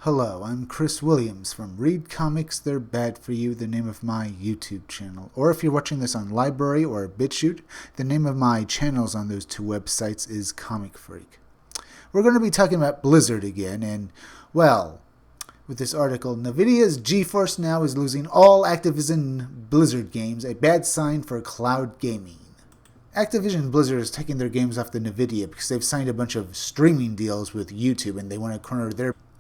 Hello, I'm Chris Williams from Read Comics They're Bad For You, the name of my YouTube channel. Or if you're watching this on Library or BitChute, the name of my channels on those two websites is Comic Freak. We're going to be talking about Blizzard again, and, well, with this article, NVIDIA's GeForce Now is losing all Activision Blizzard games, a bad sign for cloud gaming. Activision Blizzard is taking their games off the NVIDIA because they've signed a bunch of streaming deals with YouTube and they want to corner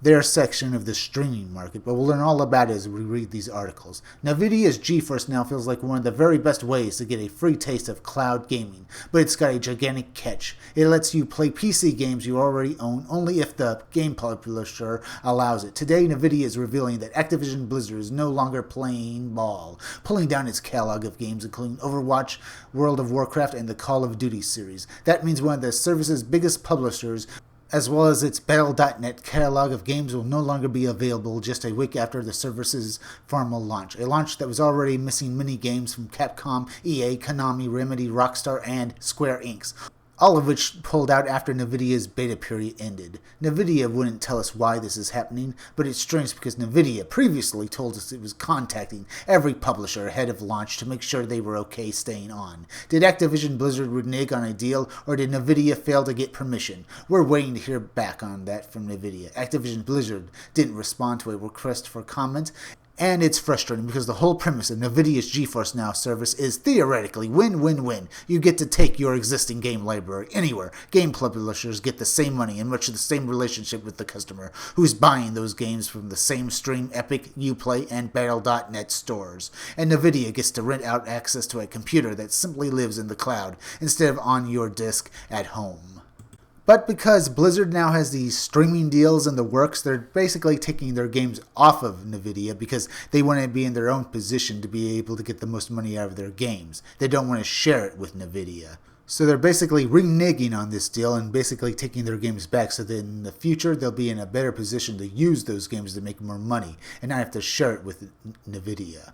their section of the streaming market, but we'll learn all about it as we read these articles. NVIDIA's GeForce Now feels like one of the very best ways to get a free taste of cloud gaming, but it's got a gigantic catch. It lets you play PC games you already own only if the game publisher allows it. Today, NVIDIA is revealing that Activision Blizzard is no longer playing ball, pulling down its catalog of games including Overwatch, World of Warcraft, and the Call of Duty series. That means one of the service's biggest publishers, as well as its Battle.net catalog of games, will no longer be available just a week after the service's formal launch. A launch that was already missing many games from Capcom, EA, Konami, Remedy, Rockstar, and Square Enix, all of which pulled out after NVIDIA's beta period ended. NVIDIA wouldn't tell us why this is happening, but it's strange because NVIDIA previously told us it was contacting every publisher ahead of launch to make sure they were okay staying on. Did Activision Blizzard renege on a deal, or did NVIDIA fail to get permission? We're waiting to hear back on that from NVIDIA. Activision Blizzard didn't respond to a request for comment, and it's frustrating because the whole premise of NVIDIA's GeForce Now service is theoretically win-win-win. You get to take your existing game library anywhere. Game publishers get the same money and much of the same relationship with the customer, who's buying those games from the same Stream, Epic, Uplay, and Battle.net stores. And NVIDIA gets to rent out access to a computer that simply lives in the cloud instead of on your disk at home. But because Blizzard now has these streaming deals in the works, they're basically taking their games off of NVIDIA because they want to be in their own position to be able to get the most money out of their games. They don't want to share it with NVIDIA. So they're basically reneging on this deal and basically taking their games back so that in the future they'll be in a better position to use those games to make more money and not have to share it with NVIDIA.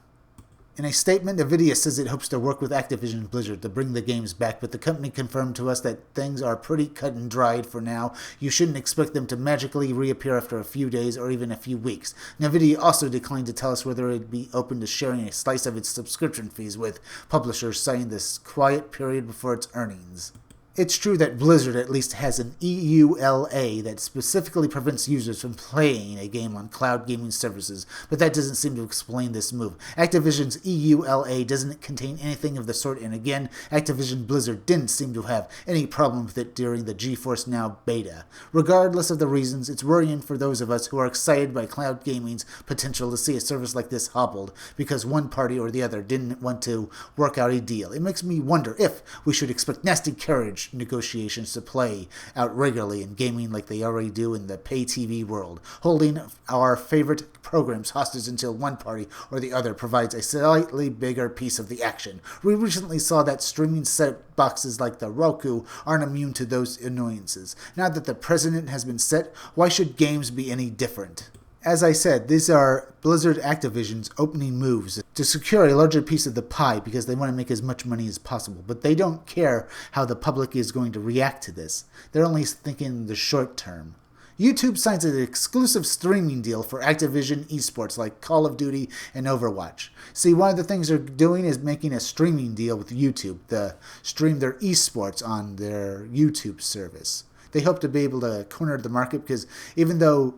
In a statement, NVIDIA says it hopes to work with Activision Blizzard to bring the games back, but the company confirmed to us that things are pretty cut and dried for now. You shouldn't expect them to magically reappear after a few days or even a few weeks. NVIDIA also declined to tell us whether it would be open to sharing a slice of its subscription fees with publishers, citing this quiet period before its earnings. It's true that Blizzard at least has an EULA that specifically prevents users from playing a game on cloud gaming services, but that doesn't seem to explain this move. Activision's EULA doesn't contain anything of the sort, and again, Activision Blizzard didn't seem to have any problem with it during the GeForce Now beta. Regardless of the reasons, it's worrying for those of us who are excited by cloud gaming's potential to see a service like this hobbled because one party or the other didn't want to work out a deal. It makes me wonder if we should expect nasty carriage negotiations to play out regularly in gaming like they already do in the pay TV world, holding our favorite programs hostage until one party or the other provides a slightly bigger piece of the action. We recently saw that streaming set boxes like the Roku aren't immune to those annoyances. Now that the precedent has been set, why should games be any different? As I said, these are Blizzard Activision's opening moves to secure a larger piece of the pie because they want to make as much money as possible. But they don't care how the public is going to react to this. They're only thinking in the short term. YouTube signs an exclusive streaming deal for Activision eSports like Call of Duty and Overwatch. See, one of the things they're doing is making a streaming deal with YouTube to stream their eSports on their YouTube service. They hope to be able to corner the market because even though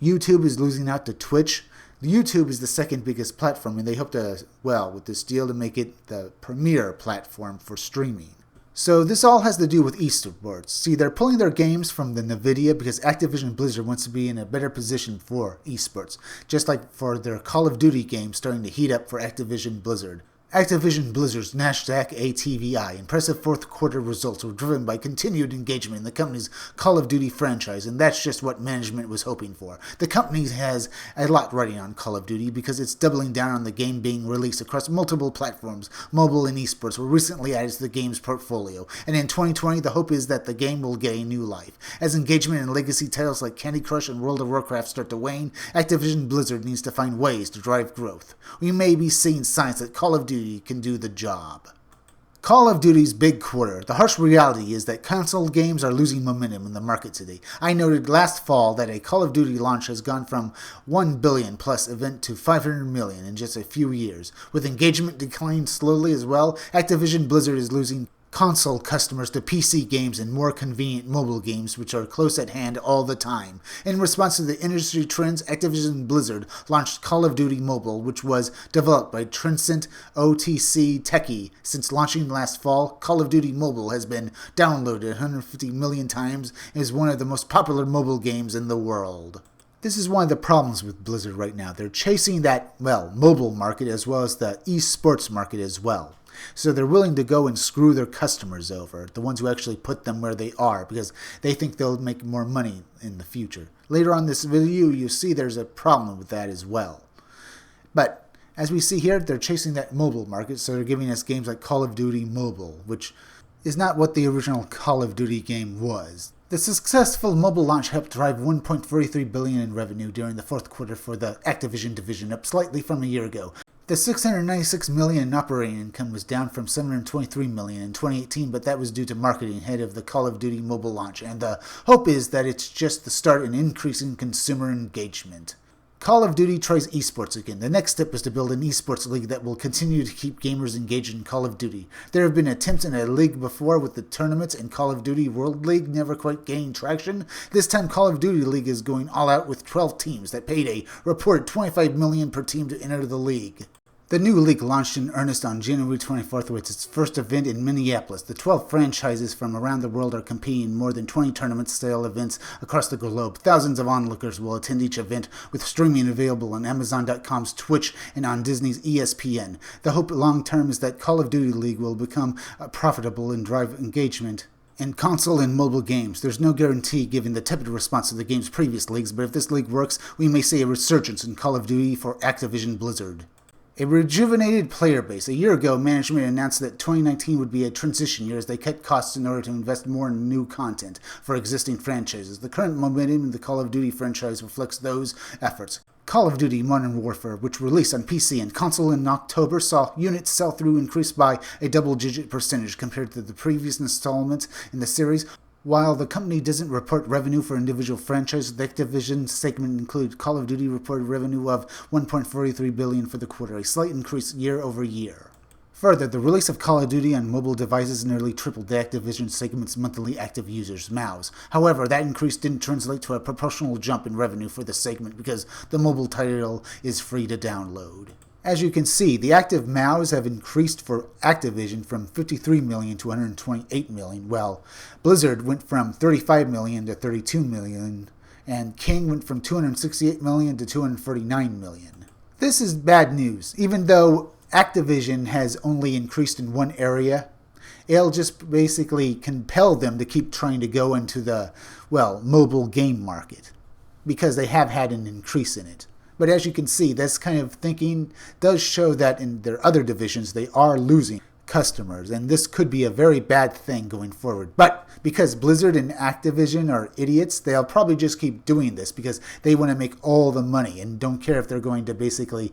YouTube is losing out to Twitch, YouTube is the second biggest platform, and they hope to, with this deal to make it the premier platform for streaming. So this all has to do with eSports. See, they're pulling their games from the NVIDIA because Activision Blizzard wants to be in a better position for eSports, just like for their Call of Duty game starting to heat up for Activision Blizzard. Activision Blizzard's NASDAQ ATVI impressive fourth quarter results were driven by continued engagement in the company's Call of Duty franchise, and that's just what management was hoping for. The company has a lot riding on Call of Duty because it's doubling down on the game being released across multiple platforms. Mobile and esports were recently added to the game's portfolio, and in 2020 the hope is that the game will get a new life. As engagement in legacy titles like Candy Crush and World of Warcraft start to wane, Activision Blizzard needs to find ways to drive growth. We may be seeing signs that Call of Duty can do the job. Call of Duty's big quarter. The harsh reality is that console games are losing momentum in the market today. I noted last fall that a Call of Duty launch has gone from 1 billion plus event to 500 million in just a few years. With engagement declining slowly as well, Activision Blizzard is losing console customers to PC games and more convenient mobile games, which are close at hand all the time. In response to the industry trends, Activision Blizzard launched Call of Duty Mobile, which was developed by Transcend OTC Techie. Since launching last fall, Call of Duty Mobile has been downloaded 150 million times and is one of the most popular mobile games in the world. This is one of the problems with Blizzard right now. They're chasing that, mobile market as well as the eSports market as well. So they're willing to go and screw their customers over, the ones who actually put them where they are, because they think they'll make more money in the future. Later on this video, you'll see there's a problem with that as well. But as we see here, they're chasing that mobile market, so they're giving us games like Call of Duty Mobile, which is not what the original Call of Duty game was. The successful mobile launch helped drive $1.43 billion in revenue during the fourth quarter for the Activision division, up slightly from a year ago. The $696 million in operating income was down from $723 million in 2018, but that was due to marketing ahead of the Call of Duty mobile launch, and the hope is that it's just the start in increasing consumer engagement. Call of Duty tries eSports again. The next step is to build an eSports league that will continue to keep gamers engaged in Call of Duty. There have been attempts in a league before with the tournaments and Call of Duty World League never quite gaining traction. This time Call of Duty League is going all out with 12 teams that paid a reported $25 million per team to enter the league. The new league launched in earnest on January 24th with its first event in Minneapolis. The 12 franchises from around the world are competing in more than 20 tournament-style events across the globe. Thousands of onlookers will attend each event, with streaming available on Amazon.com's Twitch and on Disney's ESPN. The hope long-term is that Call of Duty League will become profitable and drive engagement in console and mobile games. There's no guarantee given the tepid response to the game's previous leagues, but if this league works, we may see a resurgence in Call of Duty for Activision Blizzard. A rejuvenated player base. A year ago, management announced that 2019 would be a transition year as they cut costs in order to invest more in new content for existing franchises. The current momentum in the Call of Duty franchise reflects those efforts. Call of Duty Modern Warfare, which released on PC and console in October, saw unit sell-through increase by a double-digit percentage compared to the previous installments in the series. While the company doesn't report revenue for individual franchises, the Activision segment includes Call of Duty reported revenue of $1.43 billion for the quarter, a slight increase year over year. Further, the release of Call of Duty on mobile devices nearly tripled the Activision segment's monthly active users, MAUs. However, that increase didn't translate to a proportional jump in revenue for the segment because the mobile title is free to download. As you can see, the active MAUs have increased for Activision from 53 million to 128 million, while Blizzard went from 35 million to 32 million, and King went from 268 million to 249 million. This is bad news. Even though Activision has only increased in one area, it'll just basically compel them to keep trying to go into the, mobile game market, because they have had an increase in it. But as you can see, this kind of thinking does show that in their other divisions, they are losing customers, and this could be a very bad thing going forward. But because Blizzard and Activision are idiots, they'll probably just keep doing this because they want to make all the money and don't care if they're going to basically,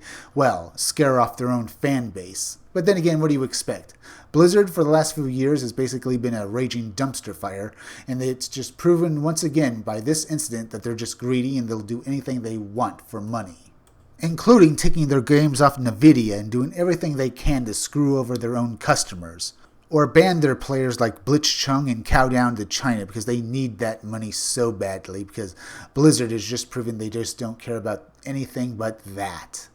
scare off their own fan base. But then again, what do you expect? Blizzard for the last few years has basically been a raging dumpster fire, and it's just proven once again by this incident that they're just greedy and they'll do anything they want for money, including taking their games off Nvidia and doing everything they can to screw over their own customers, or ban their players like Blitzchung and cow down to China because they need that money so badly, because Blizzard has just proven they just don't care about anything but that.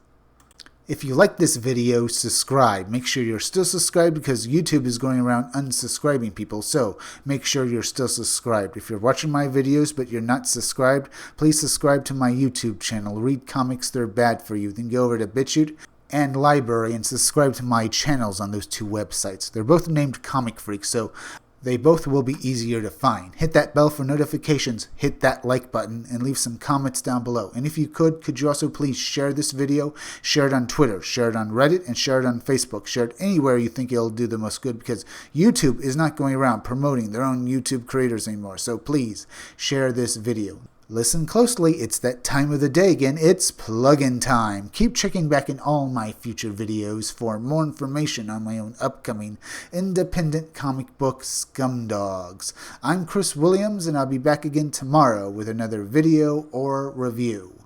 If you like this video, subscribe. Make sure you're still subscribed because YouTube is going around unsubscribing people, so make sure you're still subscribed. If you're watching my videos but you're not subscribed, please subscribe to my YouTube channel. Read comics, they're bad for you. Then go over to BitChute and Library and subscribe to my channels on those two websites. They're both named Comic Freak, so they both will be easier to find. Hit that bell for notifications, hit that like button, and leave some comments down below. And if you could you also please share this video, share it on Twitter, share it on Reddit, and share it on Facebook. Share it anywhere you think it'll do the most good, because YouTube is not going around promoting their own YouTube creators anymore. So please share this video. Listen closely, it's that time of the day again, it's plug-in time. Keep checking back in all my future videos for more information on my own upcoming independent comic book Scumdogs. I'm Chris Williams, and I'll be back again tomorrow with another video or review.